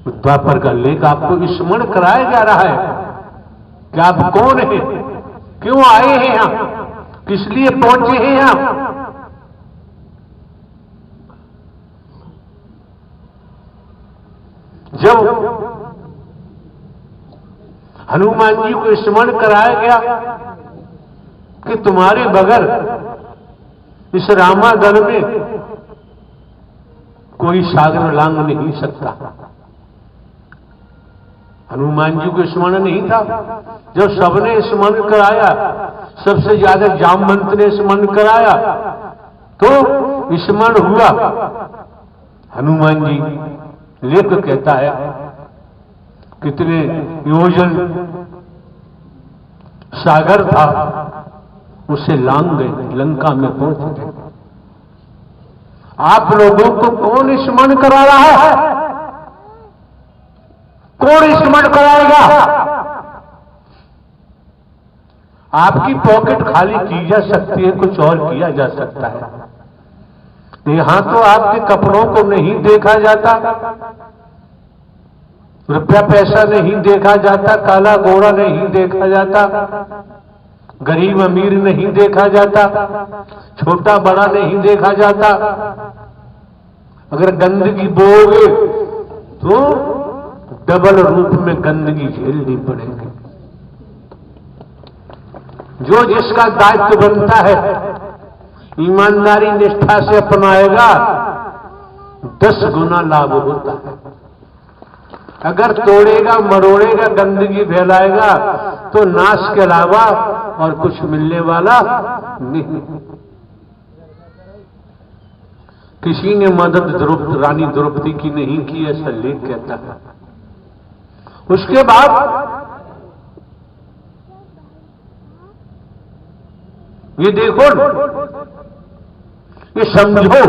द्वापर का लेख आपको स्मरण कराया जा रहा है कि आप कौन हैं, क्यों आए हैं यहां, किस लिए पहुंचे हैं यहां। जब हनुमान जी को स्मरण कराया गया कि तुम्हारे बगैर इस रामागढ़ में कोई सागर लांग नहीं सकता। हनुमान जी को स्मरण नहीं था। जब सबने स्मरण कराया, सबसे ज्यादा जामवंत ने स्मरण कराया, तो स्मरण हुआ। हनुमान जी लेख कहता है कितने योजन सागर था, उसे लांग गए, लंका में पहुंच गए। आप लोगों को कौन स्मरण करा रहा है, कौन स्मरण कराएगा। आपकी पॉकेट खाली की जा सकती है, कुछ और किया जा सकता है। यहां तो आपके कपड़ों को नहीं देखा जाता, रुपया पैसा नहीं देखा जाता, काला गोरा नहीं देखा जाता, गरीब अमीर नहीं देखा जाता, छोटा बड़ा नहीं देखा जाता। अगर गंदगी बोओगे तो डबल रूप में गंदगी झेलनी पड़ेगी। जो जिसका दायित्व बनता है ईमानदारी निष्ठा से अपनाएगा, 10 गुना लाभ होता है। अगर तोड़ेगा मरोड़ेगा गंदगी फैलाएगा तो नाश के अलावा और कुछ मिलने वाला नहीं। किसी ने मदद रानी द्रौपदी की नहीं की, ऐसा लेख कहता है। उसके बाद ये देखो, ये समझो,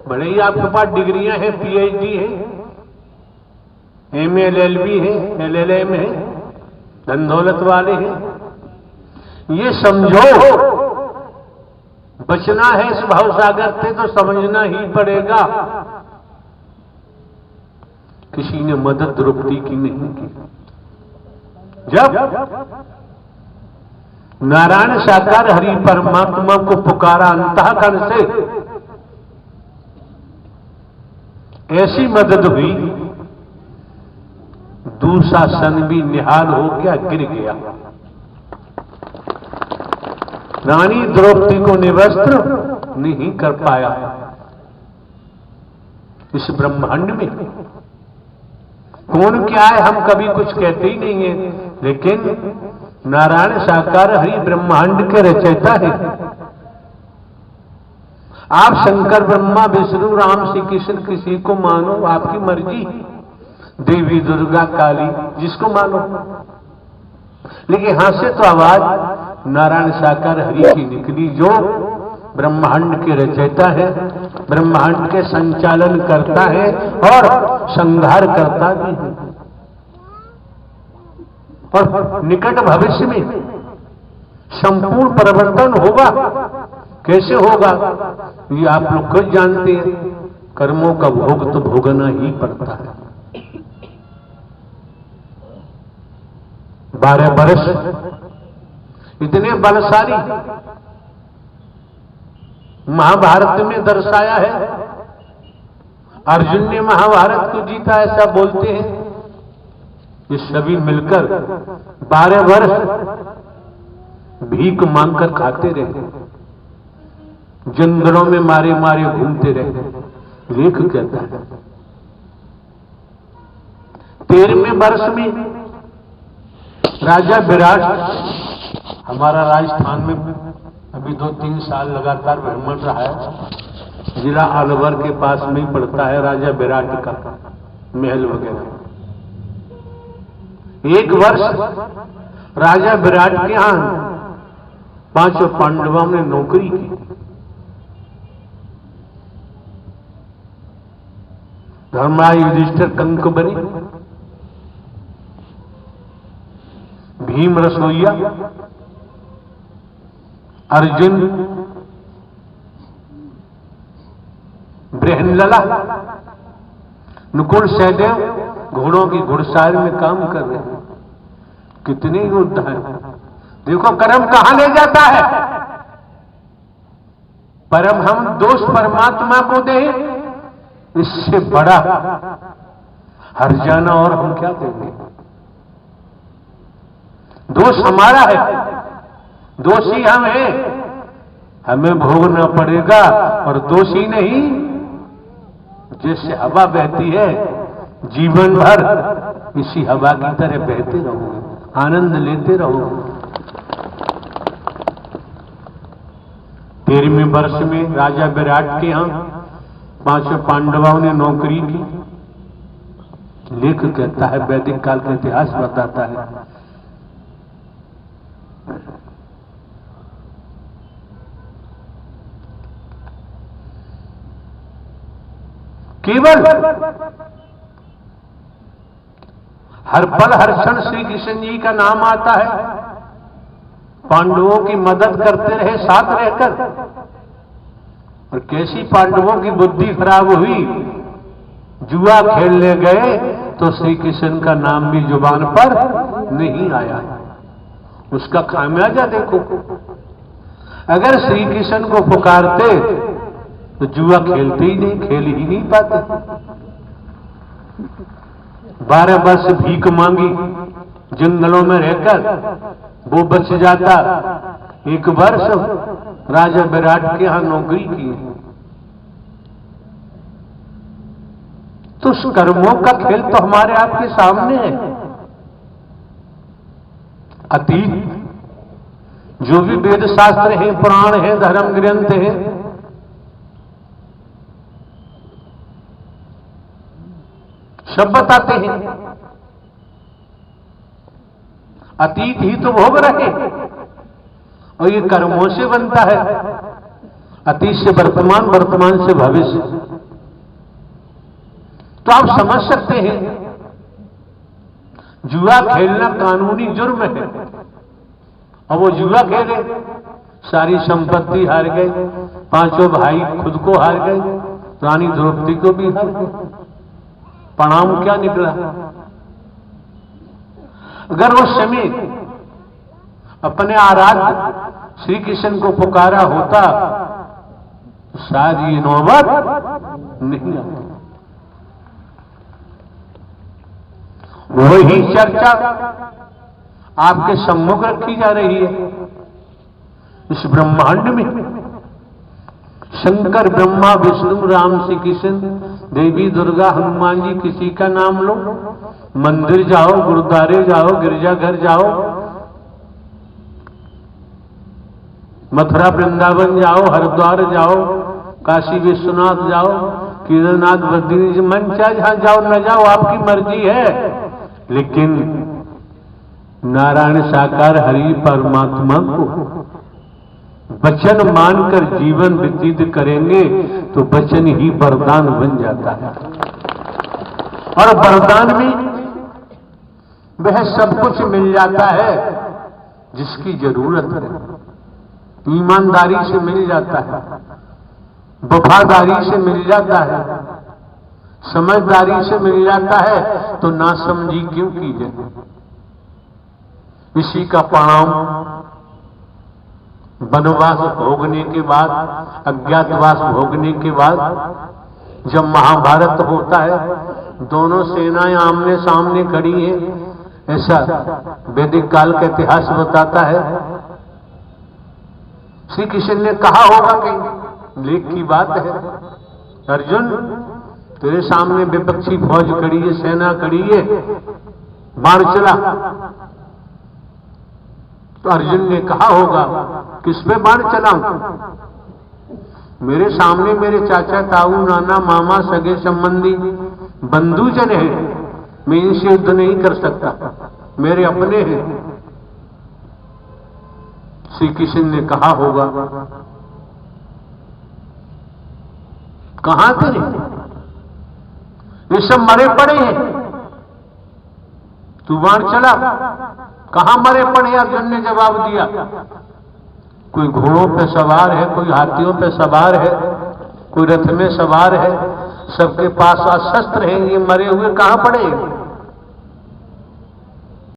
भले ही आपके पास डिग्रियां हैं, पीएचडी है, एमए एलएलबी है, एलएलएम है, धन दौलत वाले हैं, ये समझो बचना है इस भवसागर से तो समझना ही पड़ेगा। किसी ने मदद द्रौपदी की नहीं की। जब नारायण साकार हरि परमात्मा को पुकारा अंतःकरण से, ऐसी मदद हुई, दुशासन भी निहाल हो गया, गिर गया। रानी द्रौपदी को निवस्त्र नहीं कर पाया। इस ब्रह्मांड में कौन क्या है हम कभी कुछ कहते ही नहीं है, लेकिन नारायण साकार हरि ब्रह्मांड के रचयिता है। आप शंकर ब्रह्मा विष्णु राम श्री कृष्ण किसी को मानो, आपकी मर्जी, देवी दुर्गा काली जिसको मानो, लेकिन यहां से तो आवाज नारायण साकार हरि की निकली, जो ब्रह्मांड के रचयिता है, ब्रह्मांड के संचालन करता है और संहार करता भी है। और निकट भविष्य में संपूर्ण परिवर्तन होगा। कैसे होगा ये आप लोग खुद जानते हैं। कर्मों का भोग तो भोगना ही पड़ता है। 12 वर्ष इतने बलशाली महाभारत में दर्शाया है। अर्जुन ने महाभारत को जीता ऐसा बोलते हैं। ये सभी मिलकर 12 वर्ष भीख मांगकर खाते रहे, जंगलों में मारे मारे घूमते रहे। लेख कहता है 13वें वर्ष में राजा विराट, हमारा राजस्थान में अभी 2-3 साल लगातार भ्रमण रहा है। जिला अलवर के पास में ही पड़ता है राजा विराट का महल वगैरह। 1 वर्ष राजा विराट के यहां 5 पांडवों ने नौकरी की। धर्मराज युधिष्ठिर कंक बने, भीम रसोईया, अर्जुन बृहन्लला, नकुल सहदेव घोड़ों की घुड़सवारी में काम कर रहे हैं। कितने योद्धा हैं। देखो कर्म कहां ले जाता है। परम हम दोष परमात्मा को दे, इससे बड़ा हर जाना और हम क्या देंगे। दोष हमारा है, दोषी हम हैं, हमें भोगना पड़ेगा। और दोषी नहीं, जैसे हवा बहती है जीवन भर इसी हवा की तरह बहते रहोगे, आनंद लेते रहोगे। 13वें वर्ष में राजा विराट के यहां 5 पांडवों ने नौकरी की। लेख कहता है, वैदिक काल का इतिहास बताता है, केवल हर पल हर क्षण श्री कृष्ण जी का नाम आता है। पांडवों की मदद करते रहे साथ रहकर। और कैसी पांडवों की बुद्धि खराब हुई, जुआ खेलने गए तो श्री कृष्ण का नाम भी जुबान पर नहीं आया। उसका खामियाजा देखो। अगर श्री कृष्ण को पुकारते तो जुआ खेलते ही नहीं, खेल ही नहीं पाते। 12 वर्ष भीख मांगी जंगलों में रहकर, वो बच जाता। 1 वर्ष राजा विराट के यहां नौकरी की। तो उस कर्मों का खेल तो हमारे आपके सामने है। अतीत जो भी वेद शास्त्र है, पुराण है, धर्म ग्रंथ है, सब बताते हैं। अतीत ही तो भोग रहे, और ये कर्मों से बनता है। अतीत से वर्तमान, वर्तमान से भविष्य। तो आप समझ सकते हैं, जुआ खेलना कानूनी जुर्म है। और वो जुआ खेले, सारी संपत्ति हार गए, 5 भाई खुद को हार गए, रानी द्रौपदी को भी हार गए। परिणाम क्या निकला? अगर उस समय अपने आराध्य श्री कृष्ण को पुकारा होता तो शायद ये नौबत नहीं आती। वही चर्चा आपके सम्मुख रखी जा रही है। इस ब्रह्मांड में शंकर, ब्रह्मा, विष्णु, राम, श्री कृष्ण, देवी, दुर्गा, हनुमान जी, किसी का नाम लो। मंदिर जाओ, गुरुद्वारे जाओ, गिरजाघर जाओ, मथुरा वृंदावन जाओ, हरिद्वार जाओ, काशी विश्वनाथ जाओ, केदारनाथ, बद्रीनाथ, मन चाहे जहां जाओ न जाओ, आपकी मर्जी है। लेकिन नारायण साकार हरि परमात्मा को वचन मानकर जीवन व्यतीत करेंगे तो वचन ही वरदान बन जाता है। और वरदान में वह सब कुछ मिल जाता है जिसकी जरूरत है। ईमानदारी से मिल जाता है, वफादारी से मिल जाता है, समझदारी से मिल जाता है। तो नासमझी क्यों की जाए? इसी का परिणाम वनवास भोगने के बाद, अज्ञातवास भोगने के बाद, जब महाभारत होता है, दोनों सेनाएं आमने सामने खड़ी हैं, ऐसा वैदिक काल का इतिहास बताता है। श्री कृष्ण ने कहा होगा कि लेख की बात है, अर्जुन तेरे सामने विपक्षी फौज खड़ी है, सेना खड़ी है, बाण चला। तो अर्जुन ने कहा होगा, किस पे बाण चलाऊं? मेरे सामने मेरे चाचा, ताऊ, नाना, मामा, सगे संबंधी, बंधुजन हैं, मैं इनसे युद्ध नहीं कर सकता, मेरे अपने हैं। श्री कृष्ण ने कहा होगा, कहां थे ये सब मरे पड़े हैं, तू बाण चला। कहां मरे पड़े? अर्जुन ने जवाब दिया, कोई घोड़ों पे सवार है, कोई हाथियों पे सवार है, कोई रथ में सवार है, सबके पास शस्त्र हैं, ये मरे हुए कहां पड़े।